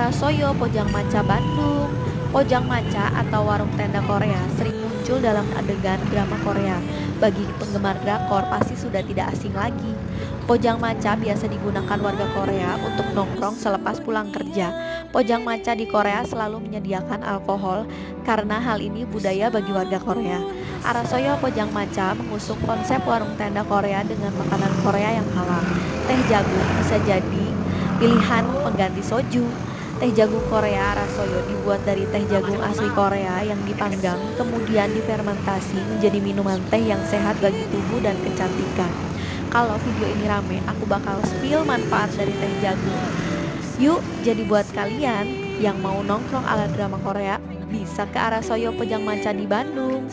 Arasoyo Pojang Maca Bandung. Pojang Maca atau warung tenda Korea sering muncul dalam adegan drama Korea. Bagi penggemar drakor pasti sudah tidak asing lagi. Pojang Maca biasa digunakan warga Korea untuk nongkrong selepas pulang kerja. Pojang Maca di Korea selalu menyediakan alkohol karena hal ini budaya bagi warga Korea. Arasoyo Pojang Maca mengusung konsep warung tenda Korea dengan makanan Korea yang halal. Teh jagung bisa jadi pilihan pengganti soju. Teh jagung Korea Arasoyo dibuat dari teh jagung asli Korea yang dipanggang kemudian difermentasi menjadi minuman teh yang sehat bagi tubuh dan kecantikan. Kalau video ini rame, aku bakal spill manfaat dari teh jagung. Yuk, jadi buat kalian yang mau nongkrong ala drama Korea, bisa ke Arasoyo Pojang Maca di Bandung.